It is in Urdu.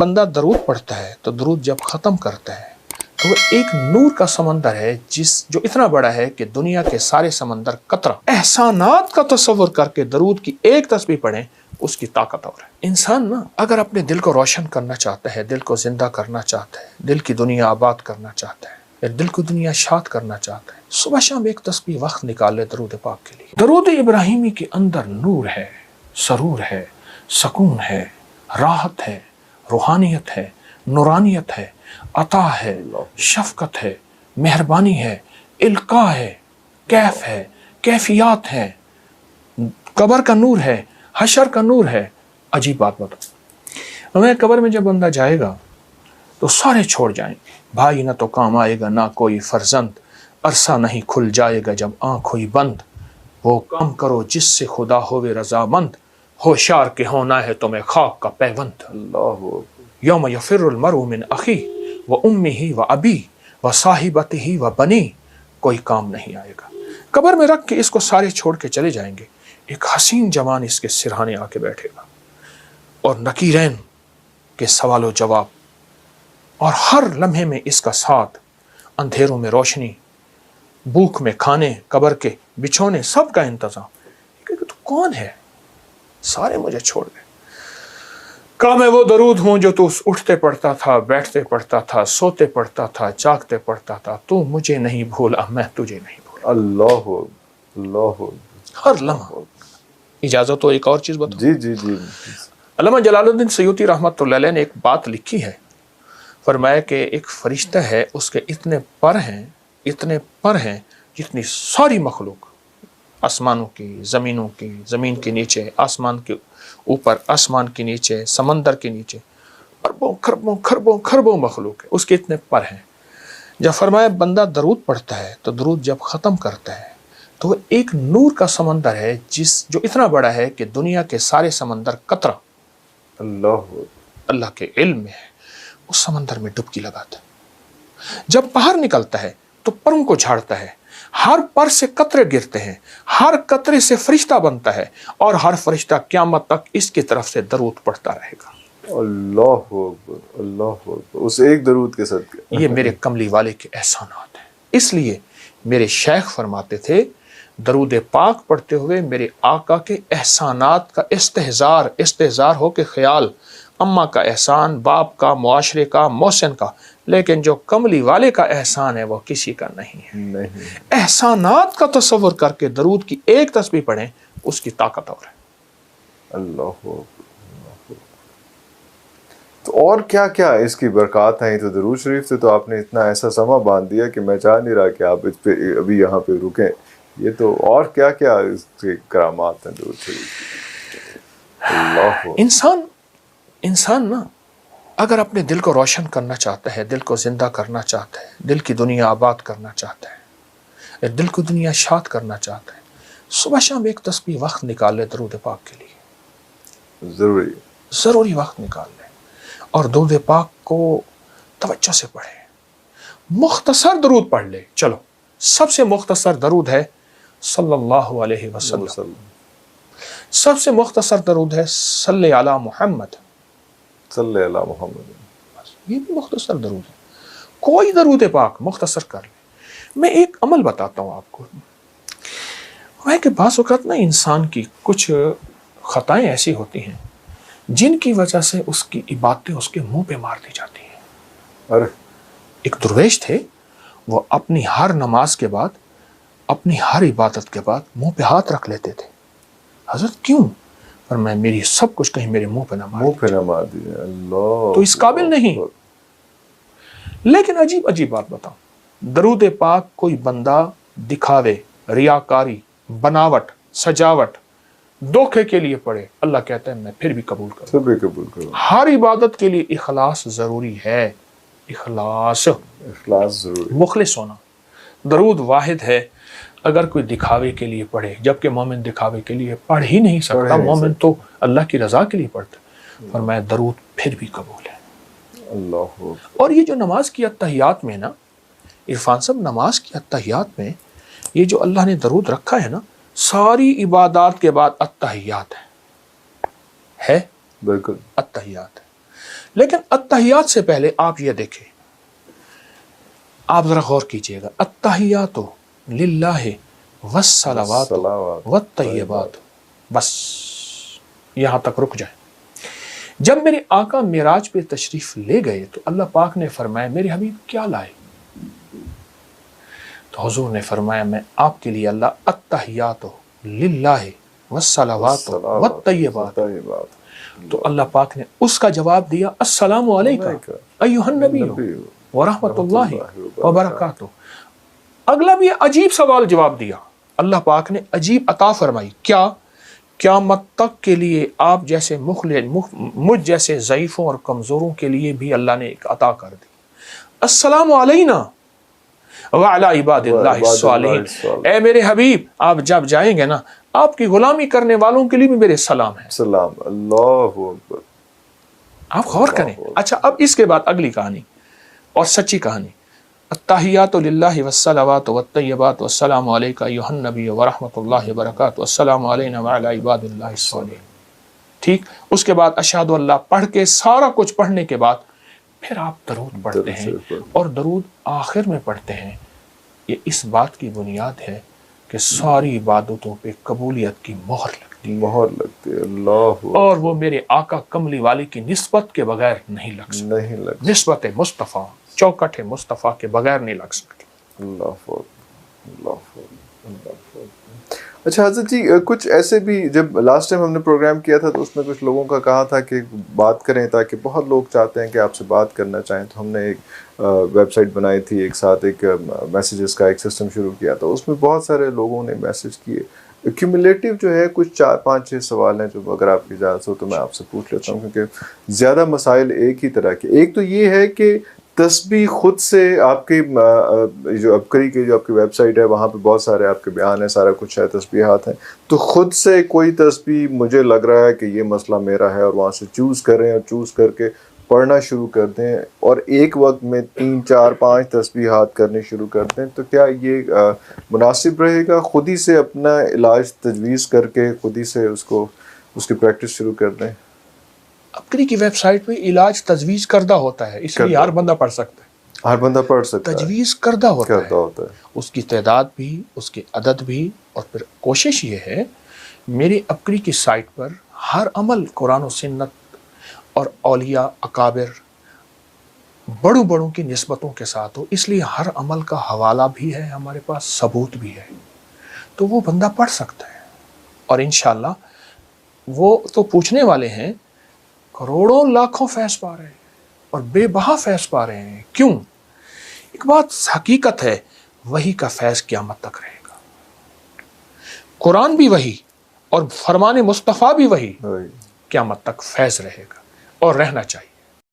بندہ درود پڑھتا ہے تو درود جب ختم کرتا ہے تو وہ ایک نور کا سمندر ہے جو اتنا بڑا ہے کہ دنیا کے سارے سمندر قطرہ احسانات کا تصور کر کے درود کی ایک تسبیح پڑھیں، اس کی طاقت اور ہے۔ انسان نا اگر اپنے دل کو روشن کرنا چاہتا ہے، دل کو زندہ کرنا چاہتا ہے، دل کی دنیا آباد کرنا چاہتا ہے، یا دل کو دنیا شاد کرنا چاہتا ہے، صبح شام ایک تسبیح وقت نکال لے درود پاک کے لیے۔ درود ابراہیمی کے اندر نور ہے، سرور ہے، سکون ہے، راحت ہے، روحانیت ہے، نورانیت ہے، عطا ہے، شفقت ہے، مہربانی ہے، القاء ہے، کیف ہے، کیفیات ہے، قبر کا نور ہے، حشر کا نور ہے۔ عجیب بات بتاؤ، ہمیں قبر میں جب بندہ جائے گا تو سارے چھوڑ جائیں گے، بھائی نہ تو کام آئے گا، نہ کوئی فرزند، عرصہ نہیں کھل جائے گا جب آنکھ ہوئی بند، وہ کام کرو جس سے خدا ہوئے رضامند، ہوشیار کے ہونا ہے تمہیں خاک کا پیوند۔ اللہ یوم یفر المرء من اخیہ و امہ و ابی و صاحبتہ و بنی، کوئی کام نہیں آئے گا۔ قبر میں رکھ کے اس کو سارے چھوڑ کے چلے جائیں گے، ایک حسین جوان اس کے سرہانے آ کے بیٹھے گا، اور نکیرین کے سوال و جواب، اور ہر لمحے میں اس کا ساتھ، اندھیروں میں روشنی، بھوک میں کھانے، قبر کے بچھونے، سب کا انتظام۔ کہ تو کون ہے؟ سارے مجھے چھوڑ گئے۔ کہا میں وہ درود ہوں جو تو اٹھتے پڑھتا تھا، بیٹھتے پڑھتا تھا، سوتے پڑھتا تھا، جاگتے پڑھتا تھا، تو مجھے نہیں بھولا، میں تجھے نہیں بھولا۔ اللہ اللہ ہر لمحہ۔ اجازت ہو ایک اور چیز بتاؤ؟ جی جی جی۔ علامہ جلال الدین سیوطی رحمۃ اللہ علیہ نے ایک بات لکھی ہے، فرمایا کہ ایک فرشتہ ہے، اس کے اتنے پر ہیں جتنی ساری مخلوق، آسمانوں کی، زمینوں کی، زمین کے نیچے، آسمان کے اوپر، آسمان کے نیچے، سمندر کے نیچے، اربوں خربوں خربوں خربوں مخلوق ہے، اس کے اتنے پر ہیں۔ جب فرمایا بندہ درود پڑھتا ہے تو درود جب ختم کرتا ہے تو وہ ایک نور کا سمندر ہے جو اتنا بڑا ہے کہ دنیا کے سارے سمندر قطرہ اللہ کے علم میں ہے، اس سمندر میں ڈبکی لگاتا ہے۔ جب باہر نکلتا ہے تو پروں کو جھاڑتا ہے، ہر پر سے قطرے گرتے ہیں، ہر قطرے سے فرشتہ بنتا ہے، اور ہر فرشتہ قیامت تک اس کی طرف سے درود پڑھتا رہے گا۔ اللہ اکبر، اللہ اکبر، اس ایک درود کے صدقے۔ یہ میرے کملی والے کے احسانات ہیں۔ اس لیے میرے شیخ فرماتے تھے درود پاک پڑھتے ہوئے میرے آقا کے احسانات کا استحضار ہو کے خیال، اماں کا احسان، باپ کا، معاشرے کا، محسن کا، لیکن جو کملی والے کا احسان ہے وہ کسی کا نہیں ہے۔ احسانات کا تصور کر کے درود کی ایک تسبیح پڑھیں، اس کی طاقت اور ہے۔ اللہ تو اور کیا کیا اس کی برکات ہیں؟ تو درود شریف سے تو آپ نے اتنا ایسا سما باندھ دیا کہ میں چاہ نہیں رہا کہ آپ اس پہ ابھی یہاں پہ رکیں۔ یہ تو اور کیا کیا اس کے کرامات ہیں درود شریف؟ اللہ انسان نا اگر اپنے دل کو روشن کرنا چاہتا ہے، دل کو زندہ کرنا چاہتا ہے، دل کی دنیا آباد کرنا چاہتا ہے، دل کو دنیا شاد کرنا چاہتا ہے، صبح شام ایک تسبیح وقت نکال لے درود پاک کے لیے۔ ضروری وقت نکال لے، اور درود پاک کو توجہ سے پڑھے۔ مختصر درود پڑھ لے۔ چلو سب سے مختصر درود ہے صلی اللہ علیہ وسلم، سب سے مختصر درود ہے صلی علی محمد، صلی اللہ محمد۔ یہ بھی مختصر درود ہے۔ کوئی درود پاک مختصر کر لے۔ میں ایک عمل بتاتا ہوں آپ کو، وہ ہے کہ بعض اوقات نا انسان کی کچھ خطائیں ایسی ہوتی ہیں جن کی وجہ سے اس کی عبادتیں اس کے منہ پہ مار دی جاتی ہیں۔ ایک درویش تھے، وہ اپنی ہر نماز کے بعد، اپنی ہر عبادت کے بعد منہ پہ ہاتھ رکھ لیتے تھے۔ حضرت کیوں؟ پر میں میری سب کچھ کہیں میرے منہ پہ نہ مار دیجیے۔ اللہ تو اس قابل نہیں۔ لیکن عجیب بات بتاؤں، درود پاک کوئی بندہ دکھاوے، ریاکاری، بناوٹ، سجاوٹ، دھوکے کے لیے پڑھے، اللہ کہتا ہے میں پھر بھی قبول کروں۔ ہر عبادت کے لیے اخلاص ضروری ہے، اخلاص ضروری، مخلص ہونا۔ درود واحد ہے، اگر کوئی دکھاوے کے لیے پڑھے، جبکہ مومن دکھاوے کے لیے پڑھ ہی نہیں سکتا، مومن تو اللہ کی رضا کے لیے پڑھتا ہے، فرمایا درود پھر بھی قبول ہے۔ اللہ۔ اور یہ جو نماز کی اتحیات میں نا، عرفان صاحب، نماز کی اتحیات میں یہ جو اللہ نے درود رکھا ہے نا، ساری عبادات کے بعد اتحیات ہے بالکل اتحیات ہے۔ لیکن التحیات سے پہلے آپ یہ دیکھیں، آپ ذرا غور کیجئے گا، التحیات للہ والصلوات والطیبات، بس یہاں تک رک جائیں۔ جب میرے آقا معراج پہ تشریف لے گئے تو اللہ پاک نے فرمایا میرے حبیب کیا لائے؟ تو حضور نے فرمایا میں آپ کے لیے اللہ التحیات للہ والصلوات والطیبات، تو اللہ پاک نے اس کا جواب دیا السلام علیکم ایھا النبی ورحمۃ اللہ وبرکاتہ۔ اگلا بھی عجیب سوال جواب دیا، اللہ پاک نے عجیب عطا فرمائی، کیا؟ قیامت تک کے لیے آپ جیسے مجھ جیسے ضعیفوں اور کمزوروں کے لیے بھی اللہ نے ایک عطا کر دی، السلام علینا وعلی عباد اللہ الصالحین۔ اے میرے حبیب آپ جب جائیں گے نا، آپ کی غلامی کرنے والوں کے لیے بھی میرے سلام ہے۔ سلام، اللہ اکبر۔ آپ غور کریں۔ اچھا اب اس کے بعد اگلی کہانی اور سچی کہانی، التحیات للہ والصلوات والطیبات والسلام علیک ایھا النبی ورحمۃ اللہ وبرکاتہ والسلام علینا وعلی عباد اللہ الصالحین۔ ٹھیک، اس کے بعد اشہد اللہ پڑھ کے سارا کچھ پڑھنے کے بعد پھر آپ درود پڑھتے ہیں، اور درود آخر میں پڑھتے ہیں۔ یہ اس بات کی بنیاد ہے کہ ساری عبادتوں پہ قبولیت کی مہر لگتی ہے، اللہ، اور وہ میرے آقا کملی والی کی نسبت کے بغیر نہیں لگ سکتی، نسبت مصطفیٰ چوکٹ مصطفیٰ کے بغیر نہیں لگ سکتی۔ اللہ اللہ۔ اچھا حضرت جی، کچھ ایسے بھی جب لاسٹ ٹائم ہم نے پروگرام کیا تھا تو اس میں کچھ لوگوں کا کہا تھا کہ بات کریں، تاکہ بہت لوگ چاہتے ہیں کہ آپ سے بات کرنا چاہیں، تو ہم نے ایک ویب سائٹ بنائی تھی، ایک ساتھ ایک میسیجز کا ایک سسٹم شروع کیا تھا، اس میں بہت سارے لوگوں نے میسیج کیے۔ ایکیومولیٹو جو ہے کچھ 4 5 6 سوال ہیں جو اگر آپ کی اجازت ہو تو میں آپ سے پوچھ لیتا ہوں، کیونکہ زیادہ مسائل ایک ہی طرح کے۔ ایک تو یہ ہے کہ تسبیح خود سے آپ کی جو ابکری کی جو آپ کی ویب سائٹ ہے وہاں پہ بہت سارے آپ کے بیان ہیں، سارا کچھ ہے، تسبیحات ہیں، تو خود سے کوئی تسبیح مجھے لگ رہا ہے کہ یہ مسئلہ میرا ہے، اور وہاں سے چوز کریں اور چوز کر کے پڑھنا شروع کر دیں، اور ایک وقت میں 3 4 5 تسبیحات کرنے شروع کر دیں، تو کیا یہ مناسب رہے گا؟ خود ہی سے اپنا علاج تجویز کر کے خود ہی سے اس کی پریکٹس شروع کر دیں؟ ابکری کی ویب سائٹ پہ علاج تجویز کردہ ہوتا ہے، اس لیے ہر بندہ پڑھ سکتا ہے، ہر بندہ پڑھ سکتا ہے، تجویز کردہ ہوتا ہے، اس کی تعداد بھی، اس کے عدد بھی، اور پھر کوشش یہ ہے میری ابکری کی سائٹ پر ہر عمل قرآن و سنت اور اولیاء اکابر بڑوں کی نسبتوں کے ساتھ ہو، اس لیے ہر عمل کا حوالہ بھی ہے، ہمارے پاس ثبوت بھی ہے، تو وہ بندہ پڑھ سکتا ہے، اور انشاءاللہ وہ تو پوچھنے والے ہیں کروڑوں لاکھوں فیض پا رہے ہیں اور بے بہا فیض پا رہے ہیں۔ کیوں؟ ایک بات حقیقت ہے، وہی کا فیض قیامت تک رہے گا، قرآن بھی وہی اور فرمان مصطفیٰ بھی وہی، قیامت تک فیض رہے گا اور رہنا چاہیے۔